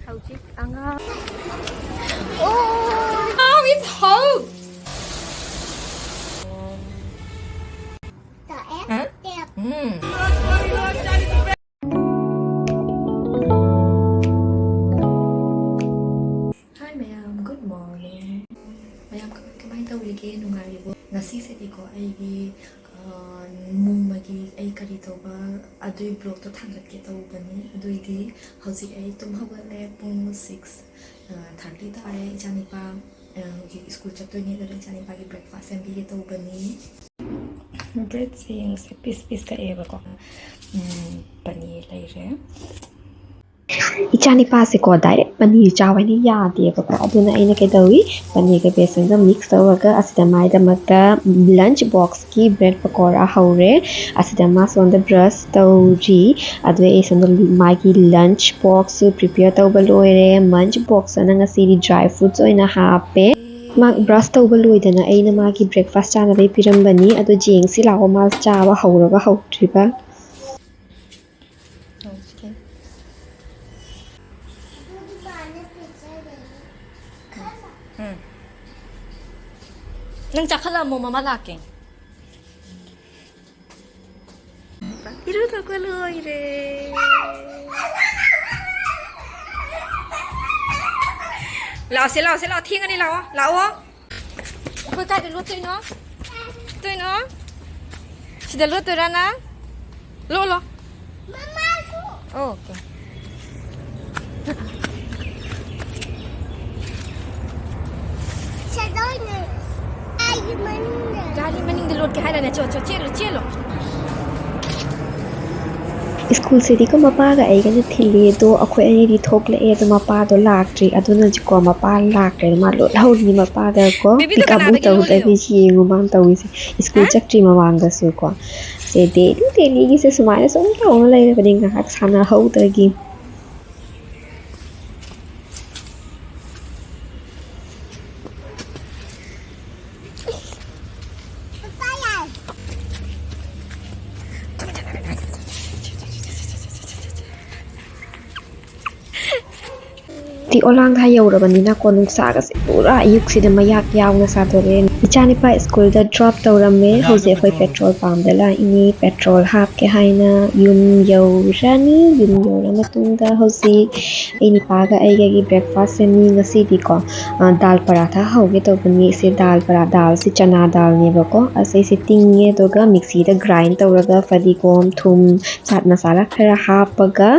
Howjik anga. Oh, it's hot. Huh? Hi ma'am, good morning. Ma'am, kamay tawrige nungaribo. Nasise di ko eigi Nongmagi ay kari tawba adui blog to thangat ke tawbani adui di hausi ay tum hawale pung 6:30 tare janipa school chapter ni dare janipa ki breakfast and bi tawbani bread saying se piece ka eba ko paneer laire Ichani pase ko direct paneer chawani yaade ba ko aduna aina ke dawi paneer ke besan ga mix tawaga asida mai da makta lunch box ki bread pakora haure asida mas on the brush tawji adu e son mai ki lunch box prepare tawba loire lunch box ana nga siri dry fruits oina hape mak brush tawba loidana aina ma ki breakfast chana be pirambani adu jing si lawo ma chawa hauraga hautriba nang chakhala mo mama laking iru to ko loi re lao se lao thing ani lao ko ka de lo toi no sida lo to rana lo mama okay Gali maning dilot ke haila na chelo School se di ko mapa ga ai ga thili do akhoi ani di thok le e do mapa do lakri aduna ji ko mapa lakre ma lo lau ni mapa ga ko pick up to da bi chi ngu bang taw si school chak tri ma wang ga su ko se de li gi se sumai so ta on lai ga ding ga hak sana ho ta gi Di olang tha yaurabanina ko nungsa ga se pura ayuk sida mayak yaw na sa dore ichani pa school da drop tawrame hoje khoi petrol pump dala ini petrol hap ke haina yum yaurama tungda hoje ini pa ga ai gi breakfast se ni ngasi di ko dal paratha hoge to bani se dal si chana dal ne ba ko ase se tinge to ga mixi da grind tawraga fadigom thum chat masala khara hapaga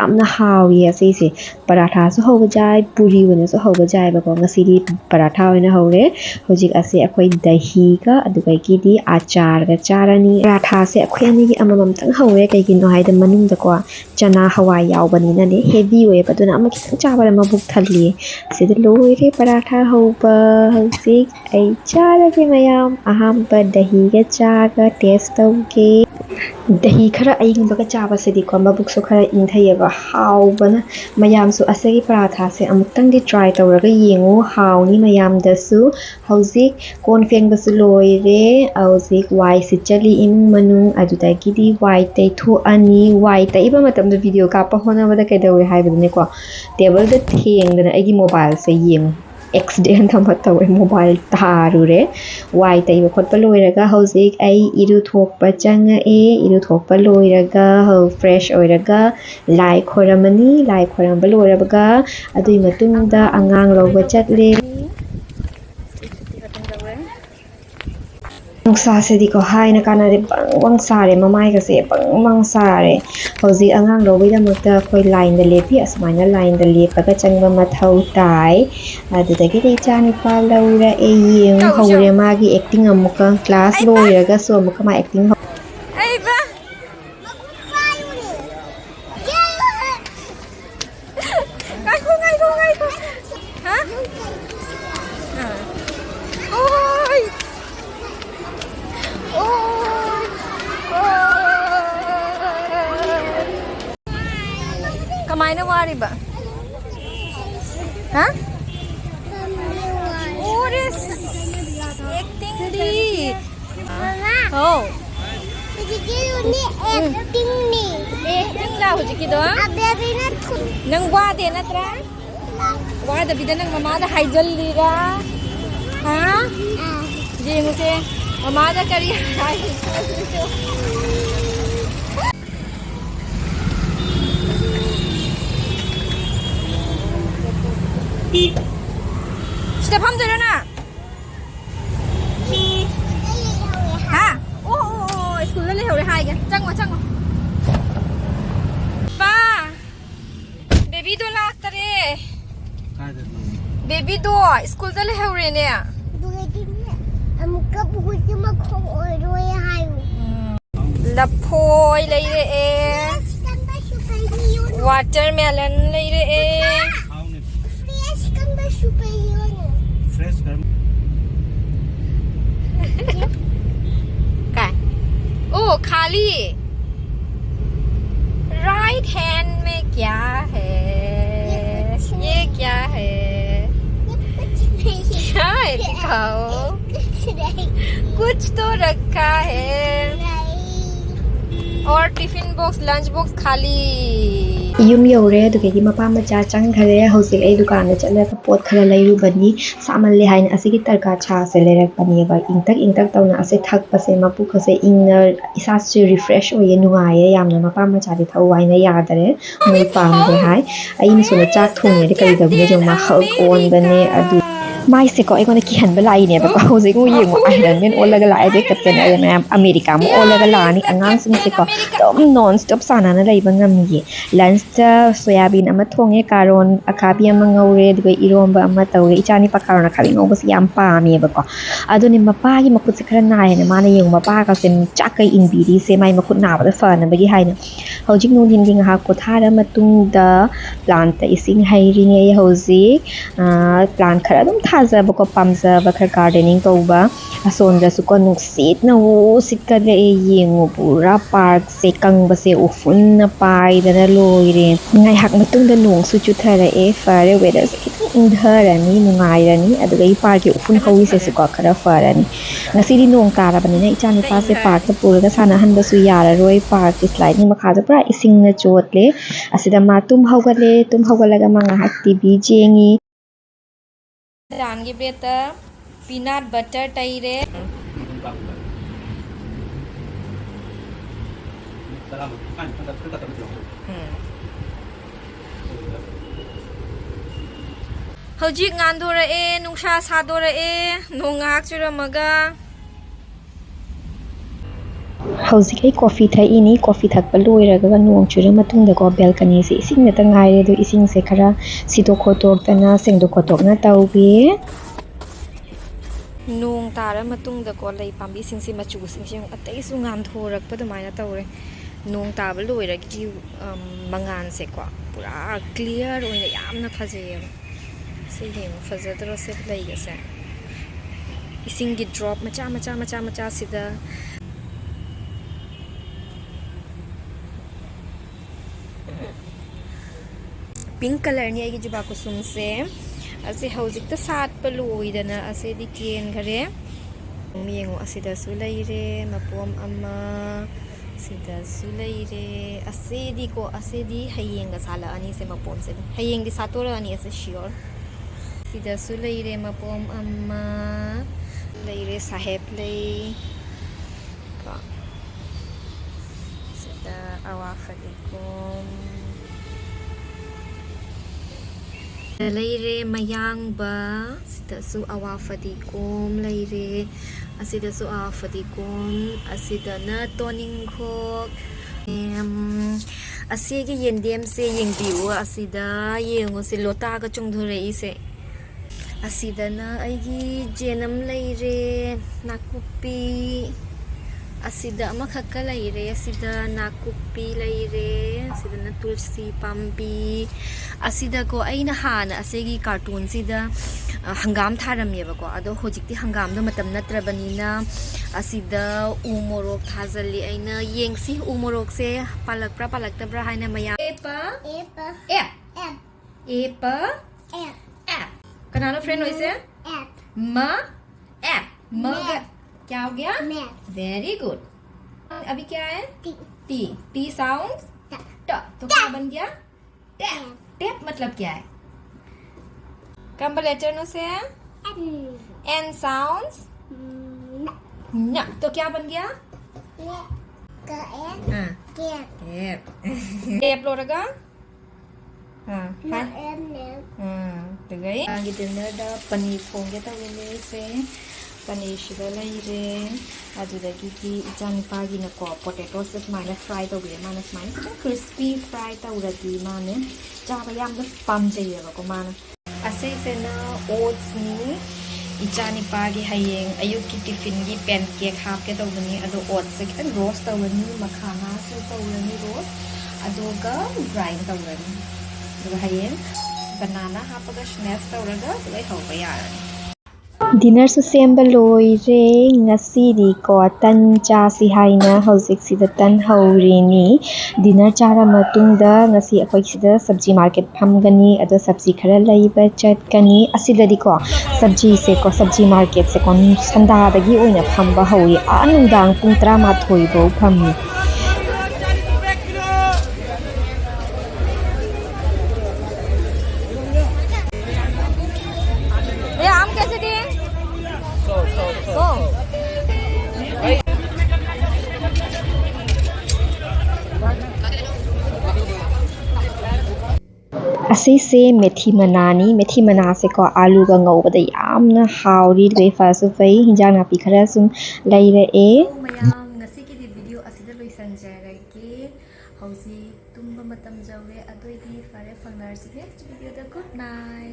amna hawi ase se paratha so ho jai puri wana so ho jai ba ko ngasidi paratha oina hore hojik ase akhoi dahi ka adugai ki di achar ga charani paratha se akhoi ani gi amamam tang hore kai gi no haida manung da ko chana hawai yaw bani na ne heavy we ba duna ama ki chaba ma buk thali se de loire paratha ho ba hojik ai chara gi mayam aham ba dahi ga cha ga taste tau ke dahi khara ai gi ba chaba se di ko ma buk so khara in thai ba haw bana mayam su ase gi paratha se amutang di try tawraga yengu haw ni mayam da su hauzik kon feng ba su loire hauzik wai si chali in manung aduda gi di wai tai thu ani wai tai ba matam da video ka pa hona ba da kai da we hai ba ne ko table da theng da ai gi mobile se yeng accident am tawe mobile taurure wai tai ba khot pa loiraga hauzik ai iru thok pa changa iru thok pa loiraga ho fresh oiraga lai khoramani lai khoram ba loiraga adui matungda angang roba chatle nungsa se di ko hai na kana de bang sare mamai ka se bang sare hozi angang robi da mutta khoi line da lepi asmana line da lepa ka changba mathau tai adu da gi chani pa laura e yeng hore ma gi acting amuka class loira ga so amuka ma acting ai ba ngai ko ha oi kamay na wari ba ha what is acting di oh Hujiki acting ni. Acting la hujikido. Ababi na thun. Nang wade natra? Wada bida nang mamada haijal lira. Ha? Jengu se mamada kari hai. Step ham dera na. Ha? Oh, school le hore hai ga. Changwa. Pa. Baby do la tare. Baby do school le hore ne. Dugay ni. Amuka buhut ni makhong oy hai. Laphoi lai re e. Kan ba super hero. Watermelon lai re e. Fresh kan ba super hero. Fresh कर Kai. Oh, खाली. Right hand में क्या है? ये क्या है? क्या है दिखाओ? कुछ तो रखा है और टिफिन बॉक्स लंच बॉक्स खाली ꯌꯨꯝ ꯌꯧꯔꯦ ꯑꯗꯨꯗꯒꯤ ꯃꯄꯥ ꯃꯆꯥ ꯆꯪꯈ꯭ꯔꯦ ꯍꯧꯖꯤꯛ ꯑꯩ ꯗꯨꯀꯥꯟꯗ ꯆꯠꯂꯒ ꯄꯣꯠ ꯈꯔ ꯂꯩꯔꯨꯕꯅꯤ ꯁꯥꯃꯜꯂꯦ ꯍꯥꯏꯅ ꯑꯁꯤꯒꯤ ꯇꯔꯀꯥ ꯆꯥꯁꯦ ꯂꯩꯔꯛꯄꯅꯦꯕ ꯏꯪꯇꯛ ꯇꯧꯅ ꯑꯁꯦ ꯊꯛꯄꯁꯦ ꯃꯄꯨꯛꯀꯁꯦ ꯏꯪꯅ ꯏꯁꯥꯁꯦ ꯔꯤꯐ꯭ꯔꯦꯁ ꯑꯣꯏꯌꯦ ꯅꯨꯡꯉꯥꯏꯌꯦ ꯌꯥꯝꯅ ꯃꯄꯥ ꯃꯆꯥꯗꯤ ꯊꯋꯥꯏꯅ ꯌꯥꯗꯔꯦ ꯃꯣꯏ ꯄꯥꯝꯗꯦ ꯍꯥꯏ ꯑꯩꯅ ꯁꯣꯝꯗ ꯆꯥꯛ ꯊꯣꯡꯉꯦꯗꯤ ꯀꯔꯤꯗꯧꯕꯅꯣ ꯌꯦꯡꯉꯣ ꯍꯜꯛ ꯑꯣꯟꯕꯅꯦ ꯑꯗꯨ ꯃꯥꯏꯁꯦꯀꯣ ꯑꯩꯉꯣꯟꯗ ꯀꯤꯍꯟꯕ ꯂꯥꯛꯏꯅꯦꯕꯀꯣ ꯍꯧꯖꯤꯛ ꯑꯃꯨꯛ ꯌꯦꯡꯉꯣ ꯑꯥꯏꯔꯟ ꯃꯦꯟ ꯑꯣꯜꯂꯒ ꯂꯥꯛꯑꯦ ꯑꯗꯩ ꯀꯦꯞꯇꯦꯟ ꯃꯌꯥꯝ ꯑꯃꯦꯔꯤꯀꯥ ꯑꯃꯨꯛ ꯑꯣꯜꯂꯒ ꯂꯥꯛꯑꯅꯤ ꯑꯉꯥꯡꯁꯤꯡꯁꯦꯀꯣ ꯑꯗꯨꯝ ꯅꯣꯟ ꯁ꯭ꯇꯣꯞ ꯁꯥꯟꯅꯅ ꯂꯩꯕ ꯉꯝꯃꯤꯌꯦ ꯂꯟꯁꯇ ꯁꯣꯌꯥꯕꯤꯟ ꯑꯃ ꯊꯣꯡꯉꯦ ꯀꯥꯔꯣꯟ ꯑꯈꯥꯕꯤ ꯑꯃ ꯉꯧꯔꯦ ꯑꯗꯨꯒ ꯏꯔꯣꯝꯕ ꯑꯃ ꯇꯧꯔꯦ ꯏꯆꯥꯅꯤꯄꯥ ꯀꯥꯔꯣꯟ ꯑꯈꯥꯕꯤ ꯉꯧꯕꯁꯦ ꯌꯥꯝ ꯄꯥꯝꯃꯦꯕꯀꯣ ꯑꯗꯨꯅꯦ ꯃꯄꯥꯒꯤ ꯃꯈꯨꯠꯁꯦ ꯈꯔ ꯅꯥꯏꯌꯦꯅ ꯃꯥꯅ ꯌꯦꯡꯉꯣ ꯃꯄꯥꯒꯁꯦ ꯆꯥꯛꯀꯩ ꯏꯟꯕꯤꯔꯤꯁꯦ ꯃꯥꯏ ꯃꯈꯨꯠ ꯅꯥꯕꯗ ꯐꯅꯕꯒꯤ ꯍꯥꯏꯅ ꯍꯧꯖꯤꯛ ꯅꯨꯡꯊꯤꯟꯒꯤ ꯉꯥꯏꯍꯥꯛ ꯄꯣꯊꯥꯔ ꯃꯇꯨꯡꯗ ꯄ꯭ꯂꯥꯟꯇ ꯏꯁꯤꯡ ꯍꯩꯔꯤꯉꯩ ꯍꯧꯖꯤꯛ ꯄ꯭ꯂꯥꯟ ꯈꯔ ꯑꯗꯨꯝ ꯊꯥꯖꯕꯀꯣ ꯄꯥꯝꯖꯕ ꯈꯔ ꯒꯥꯔꯗꯦꯅꯤꯡ ꯇꯧꯕ ꯑꯁꯣꯝꯗꯁꯨꯀꯣ ꯅꯨꯡꯁꯤꯠꯅ ꯁꯤꯠꯀꯠꯂꯛꯑꯦ ꯌꯦꯡꯉꯣ ꯄꯨꯔꯥ ꯄꯥꯔꯛꯁꯦ ꯀꯪꯕꯁꯦ ꯎꯐꯨꯟꯅ ꯄꯥꯏꯗꯅ ꯂꯣꯏꯔꯦ ꯉꯥꯏꯍꯥꯛ ꯃꯇꯨꯡꯗ ꯅꯣꯡꯁꯨ ꯆꯨꯊꯔꯛꯑꯦ ꯐꯔꯦ ꯋꯦꯗꯔꯁꯦ ꯈꯤꯇꯪ ꯏꯪꯊꯔꯅꯤ ꯅꯨꯡꯉꯥꯏꯔꯅꯤ ꯑꯗꯨꯗꯒꯤ ꯄꯥꯔꯛꯀꯤ ꯎꯐꯨꯟ ꯍꯧꯋꯤꯁꯦꯁꯨꯀꯣ ꯈꯔ ꯐꯔꯅꯤ ꯉꯁꯤꯗꯤ ꯅꯣꯡ ꯇꯥꯔꯕꯅꯤꯅ ꯏꯆꯥꯅꯤꯄꯥꯁꯦ ꯄꯥꯔꯛꯇ ꯄꯨꯔꯒ ꯁꯥꯟꯅꯍꯟꯕꯁꯨ ꯌꯥꯔꯔꯣꯏ ꯄꯥꯔꯛꯀꯤ ꯁ꯭ꯂꯥꯏꯗꯤꯡ ꯃꯈꯥꯗ ꯄꯨꯔꯥ ꯏꯁꯤꯡꯅ ꯆꯣꯠꯂꯦ ꯑꯁꯤꯗ ꯃꯥ ꯇꯨꯝ ꯍꯧꯒꯠꯂꯒ ꯃꯥ ꯉꯥꯏꯍꯥꯛ ꯇꯤꯚꯤ ꯌꯦꯡꯉꯤ दानगी बेटा पीनट बटर तैरे हौजिक गांदोरए नुंसा सादोरए नोंगाक चुरमगा ꯍꯧꯖꯤꯛ ꯑꯩ ꯀꯣꯐꯤ ꯊꯛꯏꯅꯤ ꯀꯣꯐꯤ ꯊꯛꯄ ꯂꯣꯏꯔꯒ ꯅꯣꯡ ꯆꯨꯔ ꯃꯇꯨꯡꯗꯀꯣ ꯕꯦꯜꯀꯅꯤꯁꯦ ꯏꯁꯤꯡ ꯉꯥꯛꯇ ꯉꯥꯏꯔꯦ ꯑꯗꯣ ꯏꯁꯤꯡꯁꯦ ꯈꯔ ꯁꯤꯗꯣꯛ ꯈꯣꯠꯇꯣꯛꯇꯅ ꯁꯦꯡꯗꯣꯛ ꯈꯣꯠꯇꯣꯛꯅ ꯇꯧꯕꯤ नोंग तारा मतुंगदको लई पांबीसिंगसे मचुसिंगसे अतैसु गांधोरक्पा दुमाइना तौरे नोंग ताबा लोइरगी मंगानसे को पूरा क्लियर ओइना यामना फजेय से येंगो फजदरसे लैगसे इसिंगी ड्रॉप मचा सिदा पिंक कलर नि आइगी जुबा कुसुम से असे हौजिक सात पलोइदना असे दि केन घरे मियेंगो असिदसु लैरे मपोम अमा सिदसु लैरे असेदि को असेदि हयेंगा साला अनि से मपोम से हयेंग दि सातोरा अनि असे श्योर सिदसु लैरे मपोम अमा लैरे साहेब लै का सिदा अवाफलिकुम लैरे मयांगबा सिदसु अवाफदिकोम लैरे असिदसु अवाफदिकोम असिदना टोनिंगखोक असिगे येंडेम से येंबिउ असिदा येंगो से लोटागा चुंगधुरइसे असिदना आइगी जेनम लैरे नाकुपी असिदा अमखक्का लैरे असिदा नाकुपी लैरे असिदना तुलसी पाम्बी असिदा को अइना हाना असेगी कार्टून सिदा हंगाम थारमेबको अदो होजिक्ति हंगाम दो मतम नत्रबनिना असिदा उमोरोक थाजली अइना येंगसी उमोरोक से पालकप्रा पालक्तब्रा हाइना मया एपा ए एपा ए कनानो फ्रेंड होइसे म ए म क्या हो गया वेरी गुड अभी क्या है? T T. टी साउंड ट, तो क्या बन गया? टैप। टैप मतलब क्या है? कम लेटर नो से है? एन साउंड्स न, तो क्या बन गया? हाँ, टैप। टैप लोरगा? हाँ, हाँ। गई आगे डिनर दा पनीर फोंगे तवने से पनीर शिदा लेरे अदुदगी की इचानिपागी नको पोटैटो से स्माइल फ्राई तौबे माने स्माइल क्रिस्पी फ्राई तौरदी माने चाबा यामदा पामजेयेबको माने असे से ना ओट्स नि इचानिपागी हयेंग अयुकी टिफिन की पैनकेक हापके तौबनी अदो ओट्स से खितन रोस्ट तौरनी मखाना से तौरनी रोस्ट अदोगा ग्राइंड तौरनी अदुगा हयेंग बनाना हापगा स्नैक्स तौरगा अदुगा हौबा यारनी डिनर सु Semba लोइरे ngasidi ko tan chasi haina hojik sida tan haurini dinner chara matungda ngasi akhoi sida sabji market phamgani ado sabji khara laiba chatkani asidadi ko sabji market se kon sanda dagi oina phamba hawi anundang pung 13 bo phamni ये आम कैसे दिए? 100। asise methi mana se ko alu ga ngobada yamna hawri be fasu fai hinjang na pi khara sum laire e mayam ngasi ki video asida loi sanjara ke hausi tumba matam jawe adoi di fare fangar next video da good night